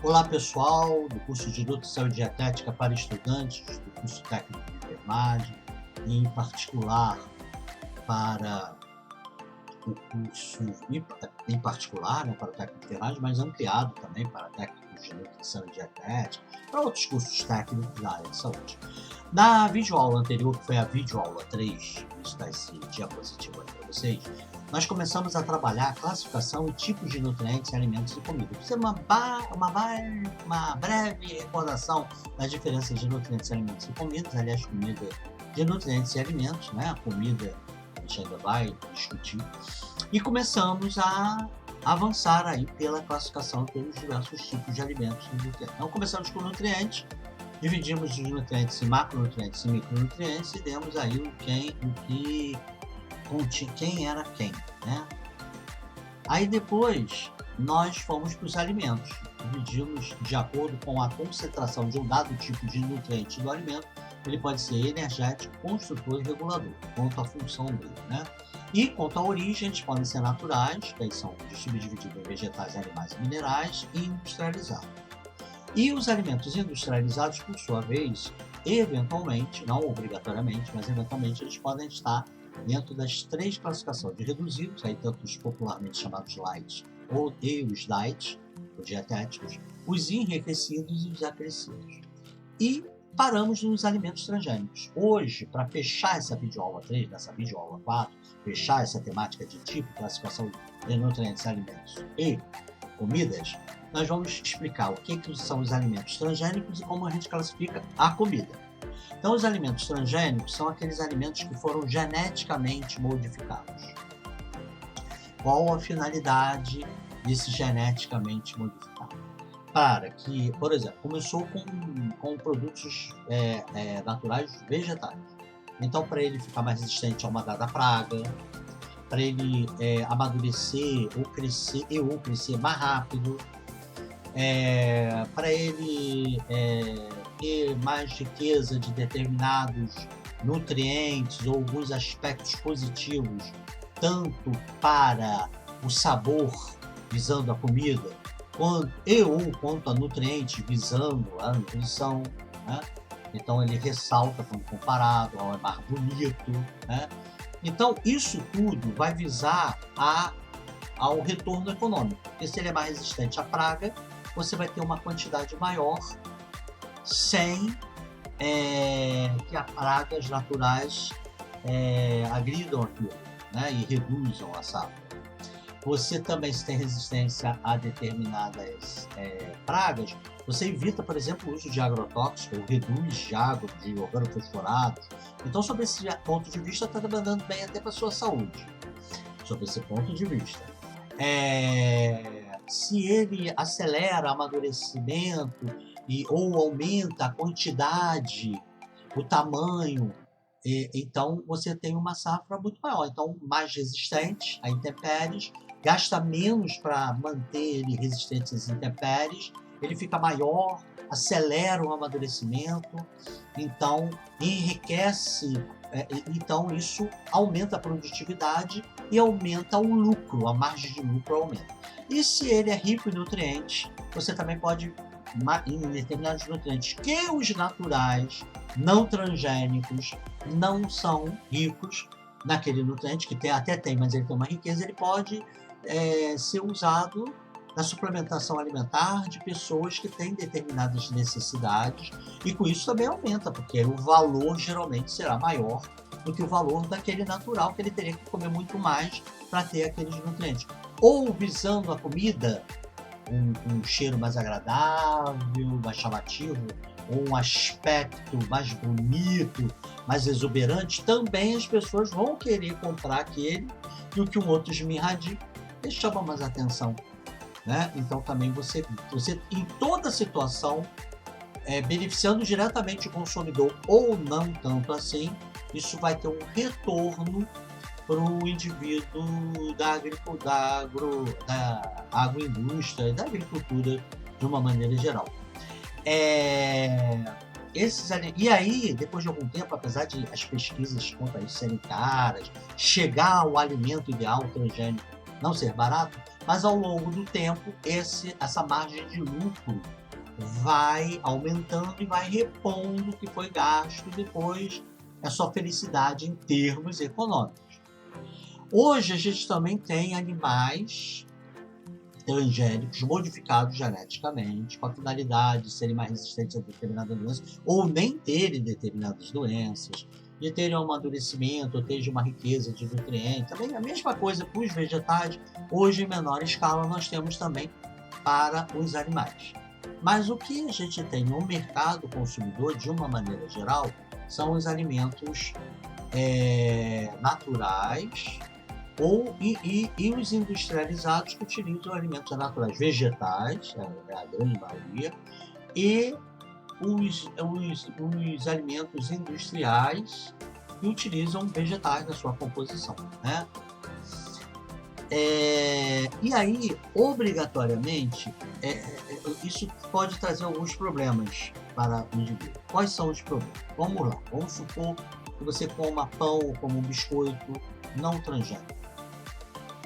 Olá pessoal, do curso de Nutrição e Dietética para estudantes, do curso técnico de enfermagem, e em particular para o curso, em particular, né, para o técnico de enfermagem, mas ampliado também para técnicos de nutrição e dietética, para outros cursos técnicos da área de saúde. Na videoaula anterior, que foi a videoaula 3, vou estar esse diapositivo aí para vocês, nós começamos a trabalhar a classificação e tipos de nutrientes em alimentos e comida. Isso é uma breve recordação das diferenças de nutrientes em alimentos e comidas, aliás, comida de nutrientes e alimentos, né? A comida a gente ainda vai discutir. E começamos a avançar aí pela classificação pelos diversos tipos de alimentos e nutrientes. Então, começamos com nutrientes, dividimos os nutrientes em macronutrientes e micronutrientes e demos aí quem era quem, né? Aí depois nós fomos para os alimentos, dividimos de acordo com a concentração de um dado tipo de nutriente do alimento. Ele pode ser energético, construtor e regulador, quanto à função dele, né? E quanto à origem, eles podem ser naturais, que aí são subdivididos em vegetais, animais e minerais, e industrializados. E os alimentos industrializados, por sua vez, eventualmente, não obrigatoriamente, mas eventualmente eles podem estar dentro das três classificações de reduzidos, aí tanto os popularmente chamados light e os diet, os dietéticos, os enriquecidos e os acrescidos. E paramos nos alimentos transgênicos. Hoje, para fechar essa videoaula 3, nessa videoaula 4, fechar essa temática de tipo, classificação de nutrientes, alimentos e comidas, nós vamos explicar o que são os alimentos transgênicos e como a gente classifica a comida. Então, os alimentos transgênicos são aqueles alimentos que foram geneticamente modificados. Qual a finalidade desse geneticamente modificado? Para que, por exemplo, começou com produtos naturais vegetais. Então, para ele ficar mais resistente a uma dada praga, para ele amadurecer ou crescer mais rápido, para ele ter mais riqueza de determinados nutrientes ou alguns aspectos positivos, tanto para o sabor, visando a comida, quanto a nutrientes, visando a nutrição, né? Então ele ressalta quando comparado, é mais bonito, né? Então isso tudo vai visar ao retorno econômico, porque se ele é mais resistente à praga, você vai ter uma quantidade maior sem que as pragas naturais agridam aquilo, né, e reduzam a safra. Você também, se tem resistência a determinadas pragas, você evita, por exemplo, o uso de agrotóxicos, ou reduz de organofosforados. Então, sob esse ponto de vista, está trabalhando bem até para a sua saúde. Sob esse ponto de vista. Se ele acelera o amadurecimento ou aumenta a quantidade, o tamanho, então você tem uma safra muito maior. Então, mais resistente a intempéries, gasta menos para manter ele resistente às intempéries, ele fica maior, acelera o amadurecimento, então enriquece, então isso aumenta a produtividade e aumenta o lucro, a margem de lucro aumenta. E se ele é rico em nutrientes, você também pode, em determinados nutrientes que os naturais, não transgênicos, não são ricos naquele nutriente, que até tem, mas ele tem uma riqueza, ele pode ser usado na suplementação alimentar de pessoas que têm determinadas necessidades, e com isso também aumenta, porque o valor geralmente será maior do que o valor daquele natural, que ele teria que comer muito mais para ter aqueles nutrientes. Ou visando a comida, um cheiro mais agradável, mais chamativo, ou um aspecto mais bonito, mais exuberante, também as pessoas vão querer comprar aquele do que um outro esmirradinho, que chama mais atenção, né? Então também você em toda situação, beneficiando diretamente o consumidor ou não tanto assim, isso vai ter um retorno para o indivíduo da agroindústria e da agricultura de uma maneira geral. E aí, depois de algum tempo, apesar de as pesquisas quanto a isso serem caras, chegar ao alimento ideal transgênico não ser barato, mas ao longo do tempo essa margem de lucro vai aumentando e vai repondo o que foi gasto, e depois é só felicidade em termos econômicos. Hoje a gente também tem animais transgênicos modificados geneticamente com a finalidade de serem mais resistentes a determinadas doenças ou nem terem determinadas doenças, de terem um amadurecimento, ou terem uma riqueza de nutrientes. Também a mesma coisa para os vegetais, hoje em menor escala nós temos também para os animais. Mas o que a gente tem no mercado consumidor, de uma maneira geral, são os alimentos naturais e os industrializados que utilizam alimentos naturais vegetais, é a grande maioria, e os alimentos industriais que utilizam vegetais na sua composição, né? E aí, obrigatoriamente, isso pode trazer alguns problemas para o indivíduo. Quais são os problemas? Vamos lá, vamos supor que você coma pão ou como um biscoito não transgênico,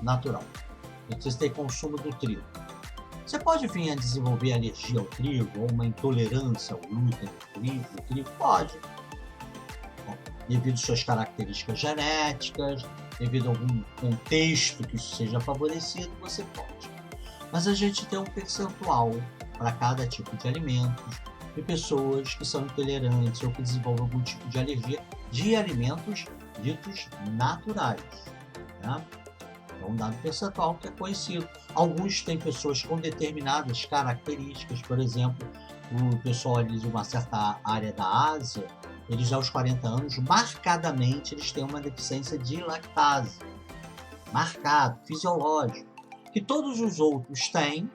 natural. Você tem consumo do trigo. Você pode vir a desenvolver alergia ao trigo ou uma intolerância ao glúten do trigo? Pode. Bom, devido às suas características genéticas, devido a algum contexto que isso seja favorecido, você pode. Mas a gente tem um percentual para cada tipo de alimentos de pessoas que são intolerantes ou que desenvolvem algum tipo de alergia de alimentos ditos naturais, né? É um dado percentual que é conhecido. Alguns têm pessoas com determinadas características, por exemplo, o pessoal ali de uma certa área da Ásia, eles aos 40 anos, marcadamente, eles têm uma deficiência de lactase. Marcado, fisiológico. Que todos os outros têm,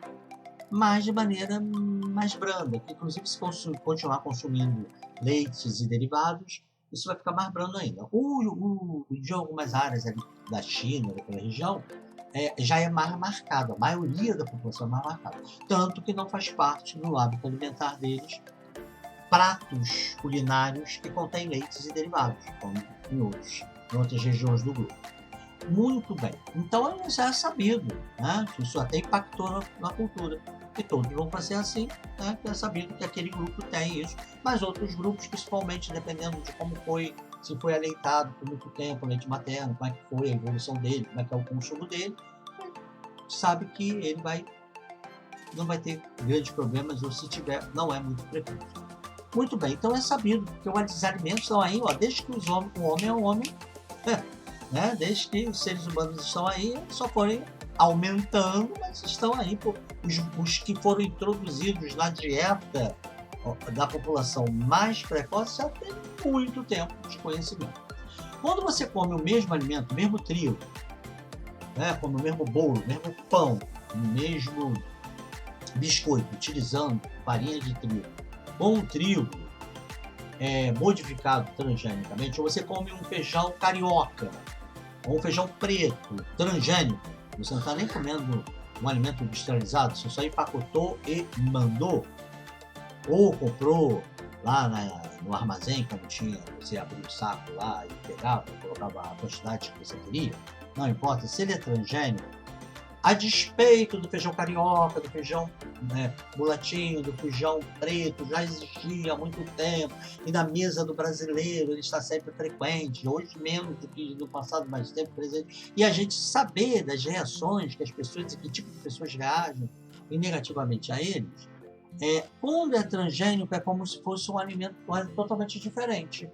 mas de maneira mais branda. Que, inclusive, se continuar consumindo leites e derivados, isso vai ficar mais brando ainda. De algumas áreas ali da China, daquela região, já é mais marcado. A maioria da população é mais marcada. Tanto que não faz parte do hábito alimentar deles pratos culinários que contêm leites e derivados, como em outras regiões do globo. Muito bem. Então já é sabido, né, que isso até impactou na cultura. E todos vão fazer assim, né, que é sabido que aquele grupo tem isso. Mas outros grupos, principalmente dependendo de como foi, se foi aleitado por muito tempo, leite materno, como é que foi a evolução dele, como é que é o consumo dele, sabe que ele não vai ter grandes problemas, ou se tiver, não é muito frequente. Muito bem, então é sabido que os alimentos estão aí, ó, desde que o homem é um homem, né? Desde que os seres humanos estão aí, só forem aumentando, mas estão aí, os que foram introduzidos na dieta da população mais precoce já tem muito tempo de conhecimento. Quando você come o mesmo alimento, o mesmo trigo, né? Come o mesmo bolo, o mesmo pão, o mesmo biscoito, utilizando farinha de trigo, com trigo modificado transgenicamente, ou você come um feijão carioca, ou um feijão preto, transgênico, você não está nem comendo um alimento industrializado, você só empacotou e mandou, ou comprou lá no armazém, quando tinha, você abria o saco lá e pegava, colocava a quantidade que você queria, não importa, se ele é transgênico, a despeito do feijão carioca, do feijão mulatinho, do feijão preto, já existia há muito tempo, e na mesa do brasileiro ele está sempre frequente, hoje menos do que no passado, mais tempo presente, e a gente saber das reações que as pessoas, e que tipo de pessoas reagem negativamente a eles, quando é transgênico é como se fosse um alimento totalmente diferente.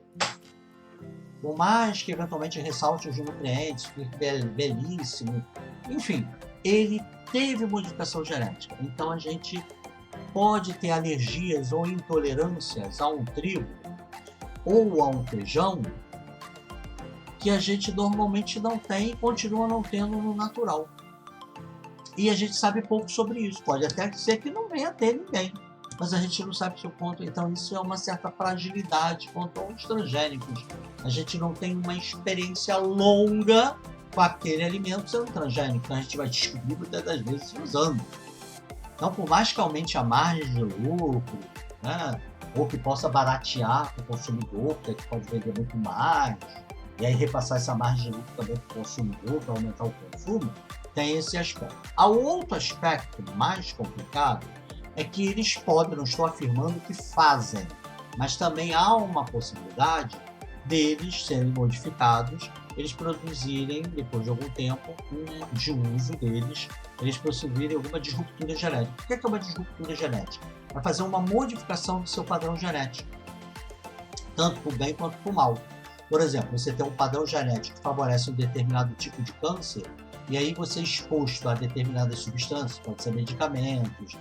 Por mais que eventualmente ressalte os nutrientes, fique belíssimo, enfim, ele teve modificação genética. Então a gente pode ter alergias ou intolerâncias a um trigo ou a um feijão que a gente normalmente não tem e continua não tendo no natural. E a gente sabe pouco sobre isso. Pode até ser que não venha a ter ninguém, mas a gente não sabe o seu ponto. Então isso é uma certa fragilidade quanto aos transgênicos. A gente não tem uma experiência longa com aquele alimento sendo transgênico, então a gente vai descobrir muitas das vezes usando. Então, por mais que aumente a margem de lucro, né, ou que possa baratear para o consumidor, porque que pode vender muito mais, e aí repassar essa margem de lucro também para o consumidor, para aumentar o consumo, Tem esse aspecto. Há outro aspecto mais complicado, é que eles podem, não estou afirmando que fazem, mas também há uma possibilidade deles serem modificados, eles produzirem, depois de algum tempo, de uso deles, eles produzirem alguma disruptura genética. O que é uma disruptura genética? É fazer uma modificação do seu padrão genético, tanto para o bem quanto para o mal. Por exemplo, você tem um padrão genético que favorece um determinado tipo de câncer, e aí você é exposto a determinadas substâncias, pode ser medicamentos,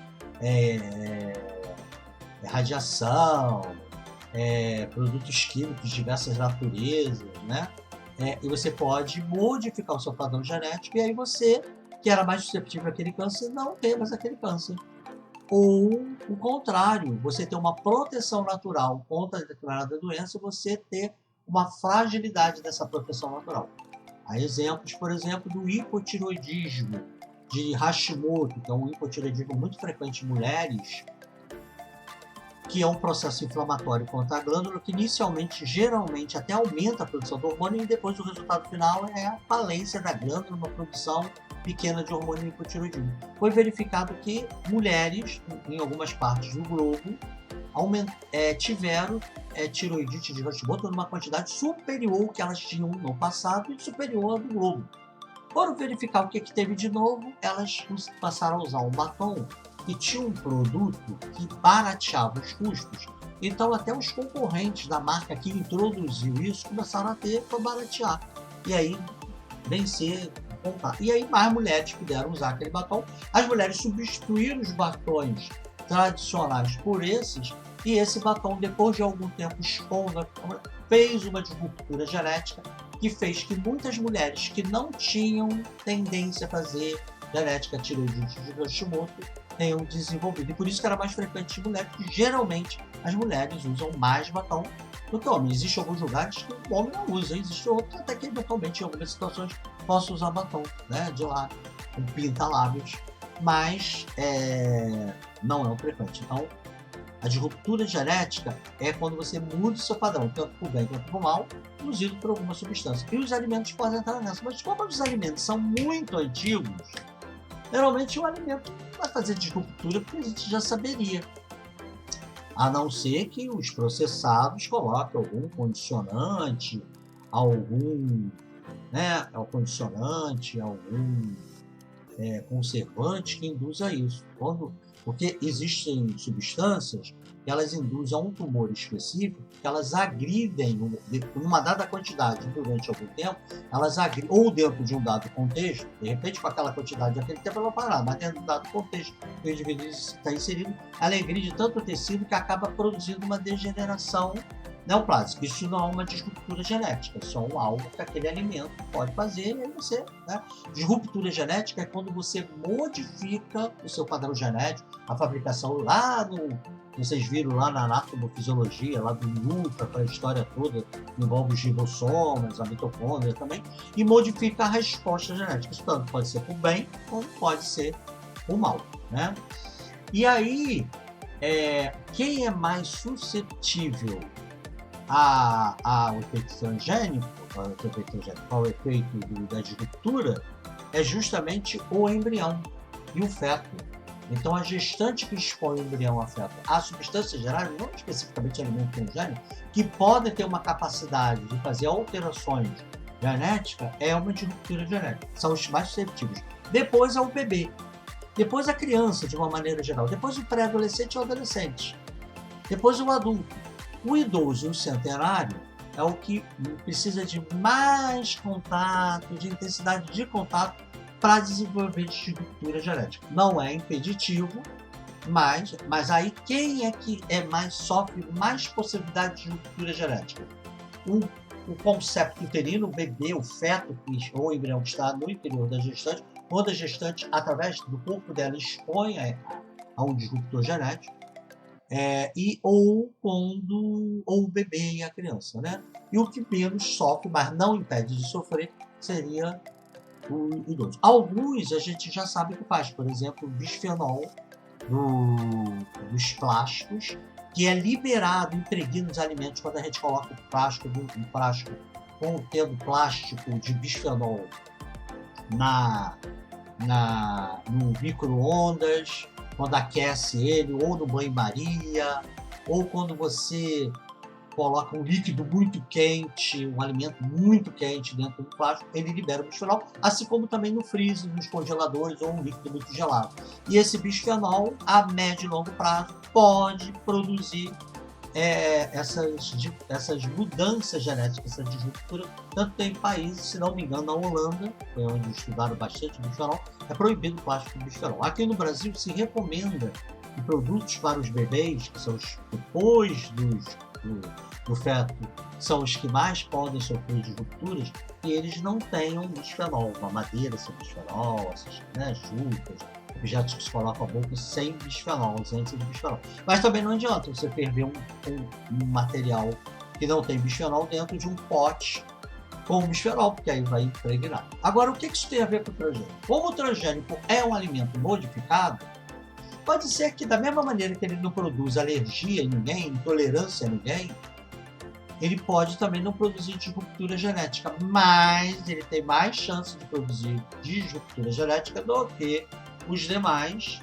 radiação, produtos químicos de diversas naturezas, né? E você pode modificar o seu padrão genético, e aí você, que era mais suscetível àquele câncer, não tem mais aquele câncer. Ou o contrário, você ter uma proteção natural contra determinada doença, você ter uma fragilidade dessa proteção natural. Há exemplos, por exemplo, do hipotiroidismo de Hashimoto, que é um hipotiroidismo muito frequente em mulheres, que é um processo inflamatório contra a glândula que inicialmente, geralmente, até aumenta a produção do hormônio e depois o resultado final é a falência da glândula, uma produção pequena de hormônio hipotiroidismo. Foi verificado que mulheres, em algumas partes do globo, tiveram tiroidite de Hashimoto numa quantidade superior ao que elas tinham no passado e superior ao do globo. Foram verificar o que teve de novo, elas passaram a usar um batom que tinha um produto que barateava os custos. Então até os concorrentes da marca que introduziu isso começaram a ter para baratear. E aí vencer, comprar. E aí mais mulheres puderam usar aquele batom. As mulheres substituíram os batons tradicionais por esses, e esse batom, depois de algum tempo expondo, fez uma disruptura genética que fez que muitas mulheres que não tinham tendência a fazer genética tiroidite de Hashimoto tenham desenvolvido. E por isso que era mais frequente em mulheres, porque geralmente as mulheres usam mais batom do que homem. Existem alguns lugares que o homem não usa, existem outros até que eventualmente em algumas situações possa usar batom, né, de lá, com pinta-lábios, mas não é um frequente. Então, a disruptura genética é quando você muda o seu padrão, tanto para o bem quanto para o mal, induzido por alguma substância. E os alimentos podem entrar nessa. Mas como os alimentos são muito antigos, geralmente o alimento não vai fazer disruptura porque a gente já saberia. A não ser que os processados coloquem algum condicionante, algum conservante que induza isso. Porque existem substâncias que elas induzem a um tumor específico, que elas agridem, numa dada quantidade durante algum tempo, elas agridem, ou dentro de um dado contexto, de repente com aquela quantidade daquele tempo ela vai parar, mas dentro de um dado contexto que o indivíduo está inserido, ela agride tanto o tecido que acaba produzindo uma degeneração neoplásica. Isso não é uma disruptura genética, é só algo que aquele alimento pode fazer, e aí você, né? Disruptura genética é quando você modifica o seu padrão genético, a fabricação lá vocês viram lá na anatomofisiologia, lá do Nutra, para a história toda, envolve os ribossomas, a mitocôndria também, e modifica a resposta genética. Isso tanto pode ser para o bem, como pode ser para o mal, né? E aí, quem é mais suscetível ao efeito transgênico, ao efeito da disruptura, é justamente o embrião e o feto. Então, a gestante que expõe o embrião ao feto a substâncias gerais, não especificamente alimentos transgênicos, que podem ter uma capacidade de fazer alterações genéticas, é uma disruptura genética. São os mais suscetíveis. Depois é o bebê. Depois a criança, de uma maneira geral. Depois o pré-adolescente e o adolescente. Depois o adulto. O idoso e o centenário é o que precisa de mais contato, de intensidade de contato para desenvolver disruptura genética. Não é impeditivo, mas aí quem é que sofre mais possibilidade de disruptura genética? O concepto uterino, o bebê, o feto ou o embrião que está no interior da gestante, quando a gestante, através do corpo dela, expõe a um disruptor genético, ou o bebê e a criança, né? E o que menos sofre, mas não impede de sofrer, seria o idoso. Alguns a gente já sabe que faz, por exemplo, o bisfenol dos plásticos, que é liberado, impregna nos alimentos quando a gente coloca um plástico contendo plástico de bisfenol no micro-ondas, quando aquece ele, ou no banho-maria, ou quando você coloca um líquido muito quente, um alimento muito quente dentro do plástico, ele libera o bisfenol, assim como também no freezer, nos congeladores ou um líquido muito gelado. E esse bisfenol, a médio e longo prazo, pode produzir essas mudanças genéticas, essa disruptura. Tanto tem países, se não me engano, na Holanda, foi onde estudaram bastante bisfenol, é proibido o plástico de bisfenol. Aqui no Brasil se recomenda que produtos para os bebês, que são os depois do feto, são os que mais podem sofrer de rupturas, e eles não tenham bisfenol, mamadeira sem bisfenol, essas, né, chupes, objetos que se colocam à boca sem bisfenol, ausência de bisfenol. Mas também não adianta você perder um material que não tem bisfenol dentro de um pote com bisfenol, porque aí vai impregnar. Agora, o que isso tem a ver com o transgênico? Como o transgênico é um alimento modificado, pode ser que da mesma maneira que ele não produz alergia em ninguém, intolerância a ninguém, ele pode também não produzir disruptura genética, mas ele tem mais chance de produzir disruptura genética do que os demais,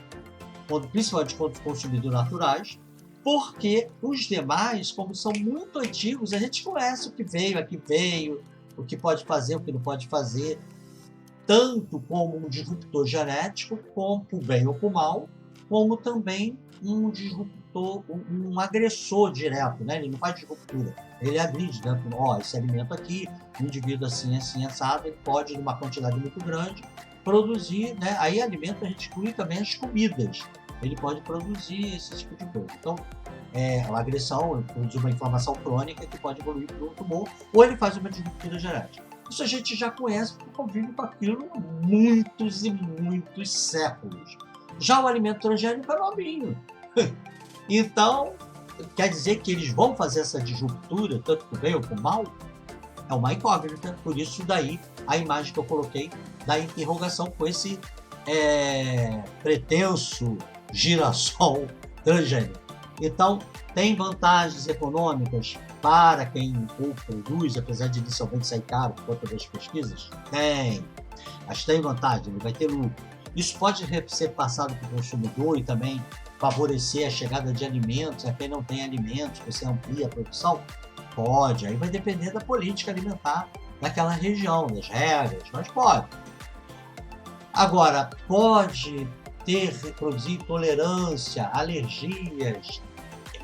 principalmente quando consumidos naturais, porque os demais, como são muito antigos, a gente conhece o que veio, o que pode fazer, o que não pode fazer, tanto como um disruptor genético, como por bem ou por mal, como também um disruptor, um agressor direto, né? Ele não faz disruptura, ele agride dentro, esse alimento aqui, um indivíduo assim, assado, ele pode, numa quantidade muito grande, produzir, né? Aí alimento a gente inclui também as comidas, ele pode produzir esse tipo de coisa. Então, uma agressão, ele produz uma inflamação crônica que pode evoluir para um tumor, ou ele faz uma disruptura genética. Isso a gente já conhece porque convive com aquilo há muitos e muitos séculos. Já o alimento transgênico é novinho. Então, quer dizer que eles vão fazer essa disruptura, tanto para o bem ou para o mal? É uma incógnita, por isso daí a imagem que eu coloquei da interrogação com esse pretenso girassol transgênico. Então, tem vantagens econômicas para quem o produz, apesar de inicialmente sair caro por conta das pesquisas? Tem. Mas tem vantagem, ele vai ter lucro. Isso pode ser passado para o consumidor e também favorecer a chegada de alimentos, a quem não tem alimentos, você amplia a produção? Pode, aí vai depender da política alimentar daquela região, das regras, mas pode. Agora, pode produzir intolerância, alergias,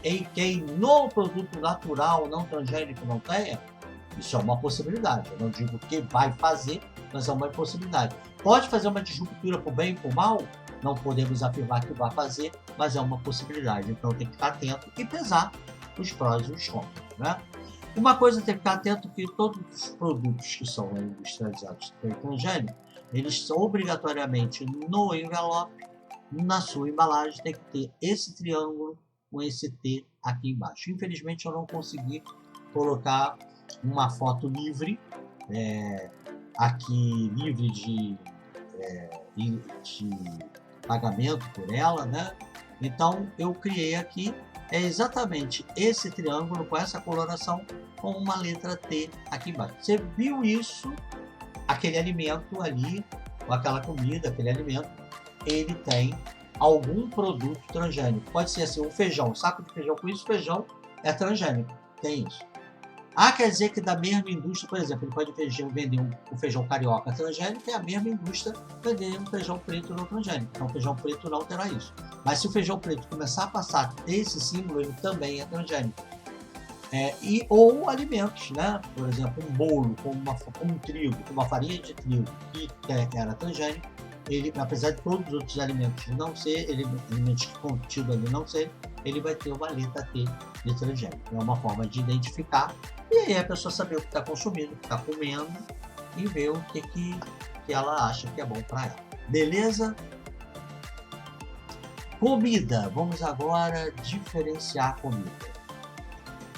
em quem no produto natural não transgênico não tenha? Isso é uma possibilidade. Eu não digo que vai fazer, mas é uma possibilidade. Pode fazer uma disruptura por bem e por mal? Não podemos afirmar que vai fazer, mas é uma possibilidade. Então tem que ficar atento e pesar os prós e os contras, né? Uma coisa tem que ficar atento que todos os produtos que são industrializados pelo transgênico, eles são obrigatoriamente no envelope, na sua embalagem, tem que ter esse triângulo com esse T aqui embaixo. Infelizmente eu não consegui colocar uma foto livre, aqui livre de pagamento por ela, né? Então eu criei aqui exatamente esse triângulo com essa coloração com uma letra T aqui embaixo. Você viu isso? Aquele alimento ali, ou aquela comida, aquele alimento, ele tem algum produto transgênico. Pode ser assim, um feijão, um saco de feijão. Com isso, feijão é transgênico. Tem isso. Quer dizer que da mesma indústria, por exemplo, ele pode vender um feijão carioca transgênico e a mesma indústria vender um feijão preto não transgênico. Então, o feijão preto não terá isso. Mas se o feijão preto começar a passar a ter esse símbolo, ele também é transgênico. Ou alimentos, né? Por exemplo, um bolo com um trigo, com uma farinha de trigo que era transgênico, ele, apesar de todos os outros alimentos não ser, alimentos contidos ali não ser, ele vai ter uma letra T de transgênico. É uma forma de identificar e aí a pessoa saber o que está consumindo, o que está comendo e ver o que ela acha que é bom para ela. Beleza? Comida. Vamos agora diferenciar a comida.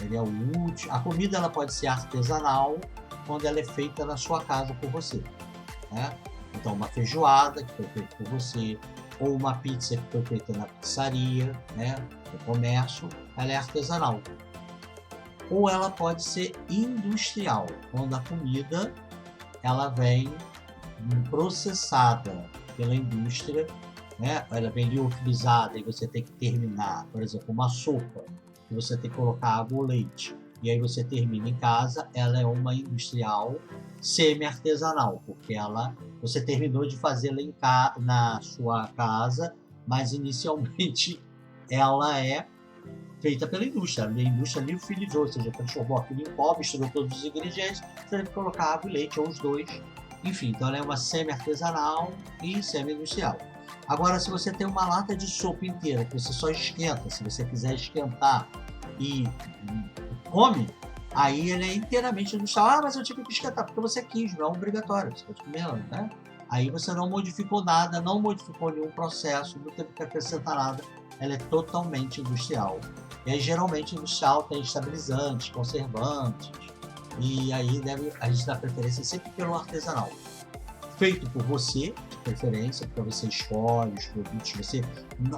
Ele é o último. A comida ela pode ser artesanal quando ela é feita na sua casa por você, né? Então, uma feijoada que foi feita por você, ou uma pizza que foi feita na pizzaria, né, no comércio, ela é artesanal. Ou ela pode ser industrial, quando a comida ela vem processada, pela indústria, né? Ela vem liofilizada e você tem que terminar, por exemplo, uma sopa, que você tem que colocar água ou leite, e aí você termina em casa, ela é uma industrial semi-artesanal, porque você terminou de fazê-la na sua casa, mas inicialmente ela é feita pela indústria. A indústria liofilizou, ou seja, transformou aquilo em pó, misturou todos os ingredientes, você deve colocar água e leite, ou os dois. Enfim, então ela é uma semi-artesanal e semi-industrial. Agora, se você tem uma lata de sopa inteira, que você só esquenta, se você quiser esquentar e come, aí ele é inteiramente industrial. Ah, mas eu tive que esquentar, porque você quis, não é obrigatório, você pode comer, né? Aí você não modificou nada, não modificou nenhum processo, não teve que acrescentar nada, ela é totalmente industrial. E aí, geralmente, industrial tem estabilizantes, conservantes, e aí a gente dá preferência sempre pelo artesanal. Feito por você, de preferência, porque você escolhe os produtos, você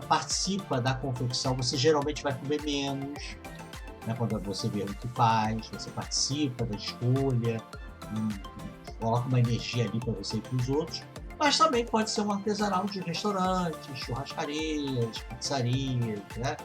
participa da confecção, você geralmente vai comer menos, né, quando você vê o que faz, você participa da escolha, coloca uma energia ali para você e para os outros, mas também pode ser um artesanal de restaurantes, churrascarias, pizzarias, né?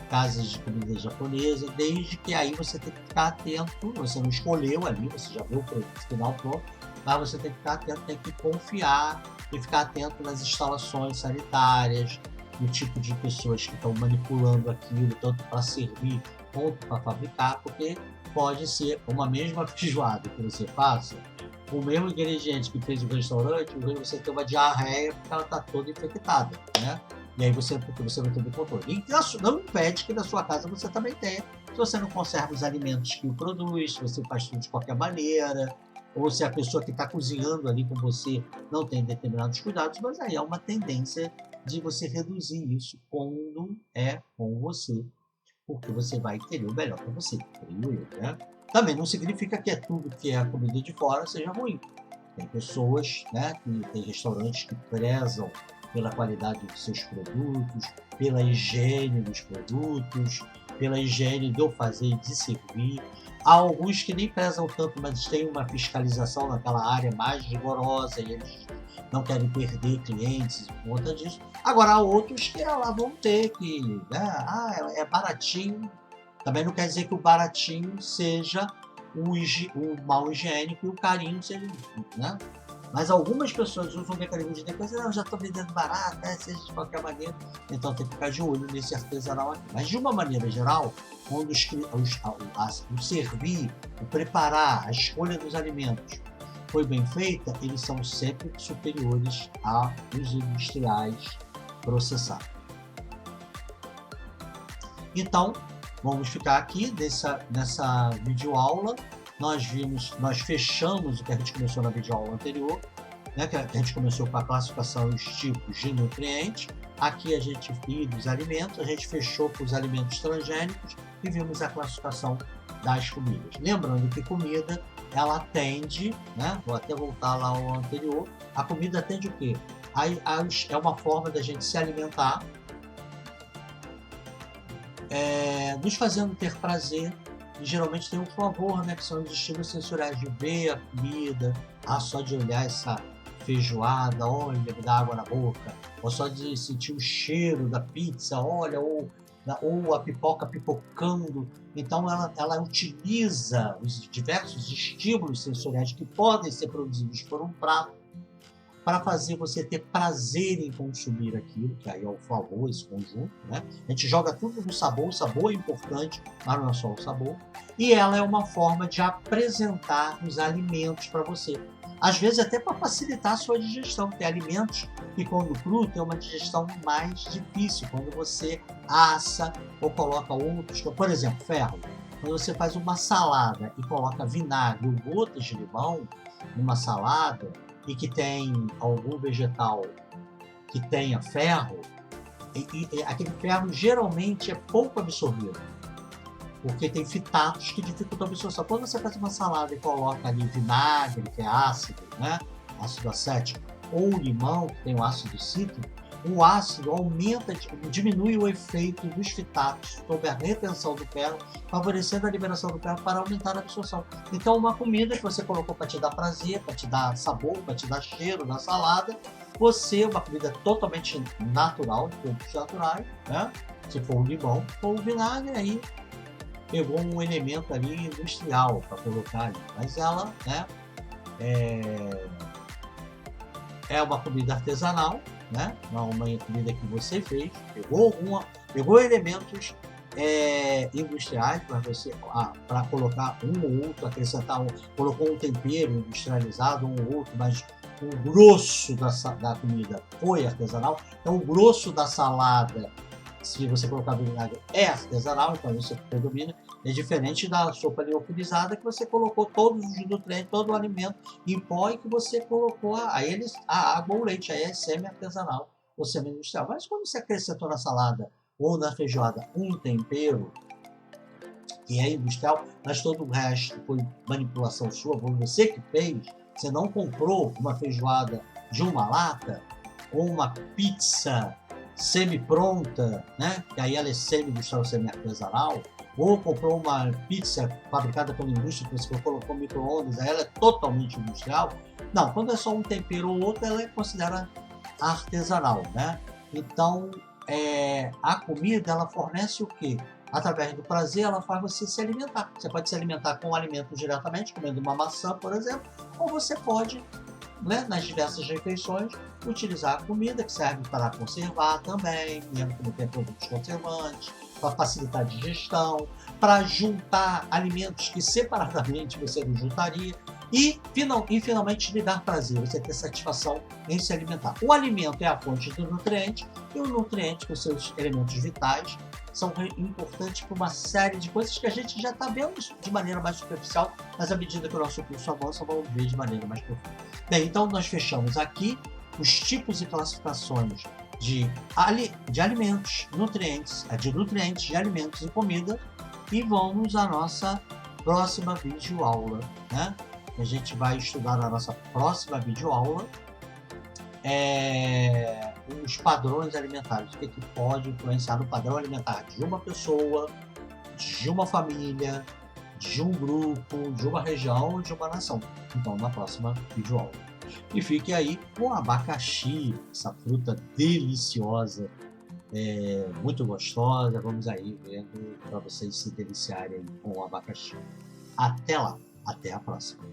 Casas de comida japonesa, desde que aí você tem que ficar atento, você não escolheu ali, você já viu o produto final pronto, mas você tem que ficar atento, tem que confiar e ficar atento nas instalações sanitárias, no tipo de pessoas que estão manipulando aquilo, tanto para servir quanto para fabricar, porque pode ser uma mesma feijoada que você faça, o mesmo ingrediente que fez o restaurante, você tem uma diarreia porque ela está toda infectada, né? E aí porque você não teve controle. E não impede que na sua casa você também tenha, se você não conserva os alimentos que o produz, se você faz tudo de qualquer maneira, ou se a pessoa que está cozinhando ali com você não tem determinados cuidados, mas aí há uma tendência de você reduzir isso quando é com você, porque você vai querer o melhor para você, creio eu, né? Também não significa que tudo que é a comida de fora seja ruim. Tem pessoas, né, tem restaurantes que prezam pela qualidade dos seus produtos, pela higiene dos produtos, pela higiene do fazer e de servir. Há alguns que nem prezam tanto, mas têm uma fiscalização naquela área mais rigorosa e eles não querem perder clientes por conta disso. Agora, há outros que lá vão ter que, né, é baratinho. Também não quer dizer que o baratinho seja o mal higiênico e o carinho seja, né? Mas algumas pessoas usam o mecanismo de defesa, eu já estou vendendo barato, seja de qualquer maneira, então tem que ficar de olho nesse artesanal aqui. Mas de uma maneira geral, quando o servir, o preparar, a escolha dos alimentos foi bem feita, eles são sempre superiores aos industriais processados. Então, vamos ficar aqui nessa videoaula. Nós fechamos o que a gente começou na videoaula anterior, né, que a gente começou com a classificação e os tipos de nutrientes. Aqui a gente viu os alimentos, a gente fechou com os alimentos transgênicos e vimos a classificação das comidas. Lembrando que comida, ela tende, né, vou até voltar lá ao anterior, a comida tende o quê? É uma forma da gente se alimentar, nos fazendo ter prazer, e geralmente tem um favor, né, que são os estímulos sensoriais, de ver a comida, só de olhar essa feijoada, olha, me dá água na boca, ou só de sentir o cheiro da pizza, olha, ou a pipoca pipocando. Então ela utiliza os diversos estímulos sensoriais que podem ser produzidos por um prato para fazer você ter prazer em consumir aquilo, que aí é o favor, esse conjunto, né? A gente joga tudo no sabor, o sabor é importante, mas não é só o sabor. E ela é uma forma de apresentar os alimentos para você. Às vezes até para facilitar a sua digestão. Tem alimentos que quando cru tem uma digestão mais difícil, quando você assa ou coloca outros, por exemplo, ferro. Quando você faz uma salada e coloca vinagre ou gotas de limão numa salada, e que tem algum vegetal que tenha ferro, e aquele ferro geralmente é pouco absorvido, porque tem fitatos que dificultam a absorção. Quando você faz uma salada e coloca ali vinagre, que é ácido, né, ácido acético, ou limão, que tem o ácido cítrico, o ácido diminui o efeito dos fitatos sobre a retenção do ferro, favorecendo a liberação do ferro para aumentar a absorção. Então, uma comida que você colocou para te dar prazer, para te dar sabor, para te dar cheiro na salada, uma comida totalmente natural, de produtos naturais, né? Se for o limão ou o vinagre, aí pegou um elemento ali industrial para colocar ali. Mas ela, né, é uma comida artesanal, né? Não é uma comida que você fez, pegou elementos industriais para você, para colocar um ou outro, acrescentar colocou um tempero industrializado, um ou outro, mas o grosso da comida foi artesanal. Então o grosso da salada, se você colocar vinagre, é artesanal, então isso predomina. É diferente da sopa liofilizada, que você colocou todos os nutrientes, todo o alimento em pó e que você colocou a eles a água ou leite, aí é semi-artesanal ou semi-industrial. Mas quando você acrescentou na salada ou na feijoada um tempero, que é industrial, mas todo o resto foi manipulação sua, foi você que fez, você não comprou uma feijoada de uma lata ou uma pizza semi-pronta, né? Que aí ela é semi-industrial, semi-artesanal, ou comprou uma pizza fabricada pela indústria, que você colocou micro-ondas, aí ela é totalmente industrial. Não, quando é só um tempero ou outro, ela é considerada artesanal, né? Então, a comida, ela fornece o quê? Através do prazer, ela faz você se alimentar. Você pode se alimentar com alimentos diretamente, comendo uma maçã, por exemplo, ou você pode, né, nas diversas refeições, utilizar a comida, que serve para conservar também, mesmo que não tenha produtos conservantes, para facilitar a digestão, para juntar alimentos que separadamente você não juntaria, e finalmente lhe dar prazer, você ter satisfação em se alimentar. O alimento é a fonte do nutriente, e o nutriente, com seus elementos vitais, são importantes para uma série de coisas que a gente já está vendo de maneira mais superficial, mas à medida que o nosso curso avança, vamos ver de maneira mais profunda. Bem, então nós fechamos aqui os tipos e classificações de alimentos, de alimentos e comida, e vamos à nossa próxima videoaula, né? A gente vai estudar na nossa próxima videoaula os padrões alimentares, o que pode influenciar no padrão alimentar de uma pessoa, de uma família, de um grupo, de uma região, de uma nação. Então, na próxima videoaula. E fique aí com abacaxi, essa fruta deliciosa, muito gostosa. Vamos aí vendo para vocês se deliciarem com o abacaxi. Até lá, até a próxima.